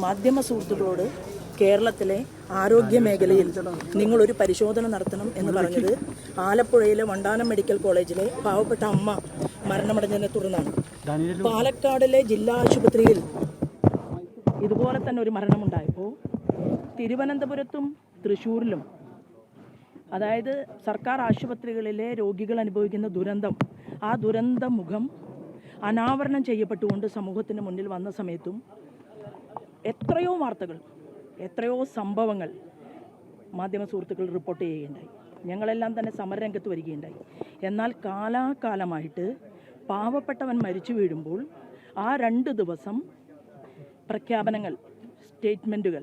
മാധ്യമ സുഹൃത്തുക്കളോട് കേരളത്തിലെ ആരോഗ്യ മേഖലയിൽ നിങ്ങളൊരു പരിശോധന നടത്തണം എന്ന് പറഞ്ഞത് ആലപ്പുഴയിലെ വണ്ടാനം മെഡിക്കൽ കോളേജിലെ പാവപ്പെട്ട അമ്മ മരണമടഞ്ഞതിനെ തുടർന്നാണ്. പാലക്കാടിലെ ജില്ലാ ആശുപത്രിയിൽ ഇതുപോലെ തന്നെ ഒരു മരണമുണ്ടായപ്പോൾ തിരുവനന്തപുരത്തും തൃശ്ശൂരിലും, അതായത് സർക്കാർ ആശുപത്രികളിലെ രോഗികൾ അനുഭവിക്കുന്ന ദുരന്തം, ആ ദുരന്ത മുഖം അനാവരണം ചെയ്യപ്പെട്ടുകൊണ്ട് സമൂഹത്തിന് മുന്നിൽ വന്ന സമയത്തും എത്രയോ വാർത്തകൾ, എത്രയോ സംഭവങ്ങൾ മാധ്യമ സുഹൃത്തുക്കൾ റിപ്പോർട്ട് ചെയ്യുകയുണ്ടായി. ഞങ്ങളെല്ലാം തന്നെ സമരരംഗത്ത് വരികയുണ്ടായി. എന്നാൽ കാലാകാലമായിട്ട് പാവപ്പെട്ടവൻ മരിച്ചു വീഴുമ്പോൾ ആ 2 ദിവസം പ്രഖ്യാപനങ്ങൾ, സ്റ്റേറ്റ്മെൻറ്റുകൾ,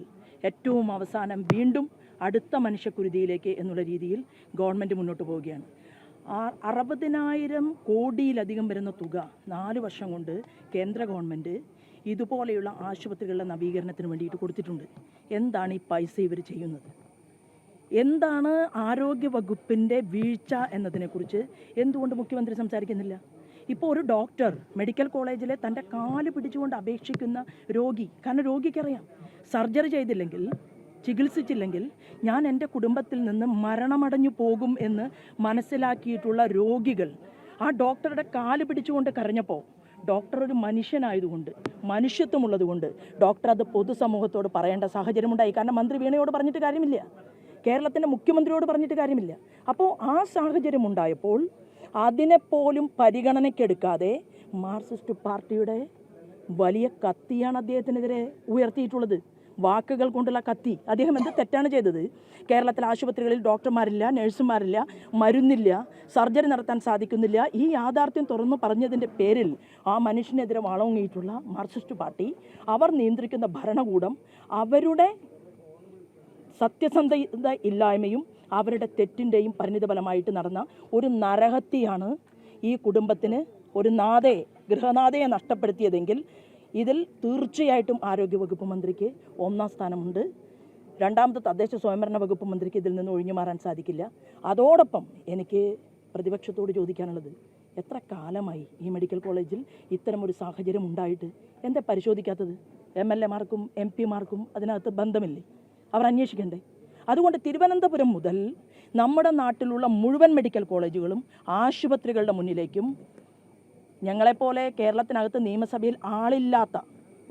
ഏറ്റവും അവസാനം വീണ്ടും അടുത്ത മനുഷ്യക്കുരുതിയിലേക്ക് എന്നുള്ള രീതിയിൽ ഗവൺമെൻറ് മുന്നോട്ട് പോവുകയാണ്. 60,000 കോടിയിലധികം വരുന്ന തുക 4 വർഷം കൊണ്ട് കേന്ദ്ര ഗവൺമെൻറ് ഇതുപോലെയുള്ള ആശുപത്രികളുടെ നവീകരണത്തിന് വേണ്ടിയിട്ട് കൊടുത്തിട്ടുണ്ട്. എന്താണ് ഈ പൈസ ഇവർ ചെയ്യുന്നത്? എന്താണ് ആരോഗ്യ വകുപ്പിൻ്റെ വീഴ്ച എന്നതിനെക്കുറിച്ച് എന്തുകൊണ്ട് മുഖ്യമന്ത്രി സംസാരിക്കുന്നില്ല? ഇപ്പോൾ ഒരു ഡോക്ടർ മെഡിക്കൽ കോളേജിലെ തൻ്റെ കാല് പിടിച്ചുകൊണ്ട് അപേക്ഷിക്കുന്ന രോഗി, കാരണം രോഗിക്കറിയാം സർജറി ചെയ്തില്ലെങ്കിൽ, ചികിത്സിച്ചില്ലെങ്കിൽ ഞാൻ എൻ്റെ കുടുംബത്തിൽ നിന്ന് മരണമടഞ്ഞു പോകും എന്ന് മനസ്സിലാക്കിയിട്ടുള്ള രോഗികൾ ആ ഡോക്ടറുടെ കാല് പിടിച്ചുകൊണ്ട് കരഞ്ഞപ്പോൾ ഡോക്ടർ ഒരു മനുഷ്യനായതുകൊണ്ട്, മനുഷ്യത്വമുള്ളതുകൊണ്ട് ഡോക്ടർ അത് പൊതുസമൂഹത്തോട് പറയേണ്ട സാഹചര്യമുണ്ടായി. കാരണം മന്ത്രി വീണയോട് പറഞ്ഞിട്ട് കാര്യമില്ല, കേരളത്തിൻ്റെ മുഖ്യമന്ത്രിയോട് പറഞ്ഞിട്ട് കാര്യമില്ല. അപ്പോൾ ആ സാഹചര്യം ഉണ്ടായപ്പോൾ അതിനെപ്പോലും പരിഗണനയ്ക്കെടുക്കാതെ മാർക്സിസ്റ്റ് പാർട്ടിയുടെ വലിയ കത്തിയാണ് അദ്ദേഹത്തിനെതിരെ ഉയർത്തിയിട്ടുള്ളത്. വാക്കുകൾ കൊണ്ടുള്ള കത്തി. അദ്ദേഹം എന്ത് തെറ്റാണ് ചെയ്തത്? കേരളത്തിലെ ആശുപത്രികളിൽ ഡോക്ടർമാരില്ല, നഴ്സുമാരില്ല, മരുന്നില്ല, സർജറി നടത്താൻ സാധിക്കുന്നില്ല. ഈ യാഥാർത്ഥ്യം തുറന്നു പറഞ്ഞതിൻ്റെ പേരിൽ ആ മനുഷ്യനെതിരെ വളങ്ങിയിട്ടുള്ള മാർക്സിസ്റ്റ് പാർട്ടി, അവർ നിയന്ത്രിക്കുന്ന ഭരണകൂടം, അവരുടെ സത്യസന്ധത ഇല്ലായ്മയും അവരുടെ തെറ്റിൻ്റെയും പരിണിതഫലമായിട്ട് നടന്ന ഒരു നരഹത്യയാണ് ഈ കുടുംബത്തിന് ഒരു ഗൃഹനാഥയെ നഷ്ടപ്പെടുത്തിയതെങ്കിൽ ഇതിൽ തീർച്ചയായിട്ടും ആരോഗ്യവകുപ്പ് മന്ത്രിക്ക് 1ാം സ്ഥാനമുണ്ട്. 2ാമത്തെ തദ്ദേശ സ്വയംഭരണ വകുപ്പ് മന്ത്രിക്ക് ഇതിൽ നിന്ന് ഒഴിഞ്ഞു മാറാൻ സാധിക്കില്ല. അതോടൊപ്പം എനിക്ക് പ്രതിപക്ഷത്തോട് ചോദിക്കാനുള്ളത്, എത്ര കാലമായി ഈ മെഡിക്കൽ കോളേജിൽ ഇത്തരമൊരു സാഹചര്യം ഉണ്ടായിട്ട് എന്താ പരിശോധിക്കാത്തത്? MLA-മാർക്കും MP-മാർക്കും അതിനകത്ത് ബന്ധമില്ലേ? അവർ അന്വേഷിക്കണ്ടേ? അതുകൊണ്ട് തിരുവനന്തപുരം മുതൽ നമ്മുടെ നാട്ടിലുള്ള മുഴുവൻ മെഡിക്കൽ കോളേജുകളും ആശുപത്രികളുടെ മുന്നിലേക്കും, ഞങ്ങളെപ്പോലെ കേരളത്തിനകത്ത് നിയമസഭയിൽ ആളില്ലാത്ത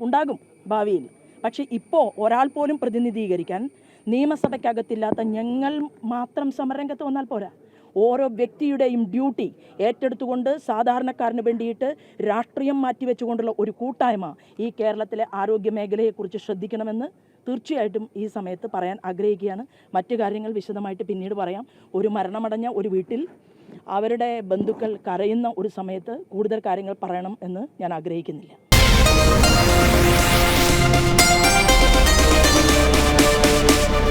ഉണ്ടാകും ഭാവിയിൽ, പക്ഷേ ഇപ്പോൾ ഒരാൾ പോലും പ്രതിനിധീകരിക്കാൻ നിയമസഭയ്ക്കകത്തില്ലാത്ത ഞങ്ങൾ മാത്രം സമരരംഗത്ത് വന്നാൽ പോരാ. ഓരോ വ്യക്തിയുടെയും ഡ്യൂട്ടി ഏറ്റെടുത്തുകൊണ്ട് സാധാരണക്കാരന് വേണ്ടിയിട്ട് രാഷ്ട്രീയം മാറ്റിവെച്ചുകൊണ്ടുള്ള ഒരു കൂട്ടായ്മ ഈ കേരളത്തിലെ ആരോഗ്യ മേഖലയെക്കുറിച്ച് ശ്രദ്ധിക്കണമെന്ന് തീർച്ചയായിട്ടും ഈ സമയത്ത് പറയാൻ ആഗ്രഹിക്കുകയാണ്. മറ്റു കാര്യങ്ങൾ വിശദമായിട്ട് പിന്നീട് പറയാം. ഒരു മരണമടഞ്ഞ ഒരു വീട്ടിൽ അവരുടെ ബന്ധുക്കൾ കരയുന്ന ഒരു സമയത്ത് കൂടുതൽ കാര്യങ്ങൾ പറയണം എന്ന് ഞാൻ ആഗ്രഹിക്കുന്നില്ല.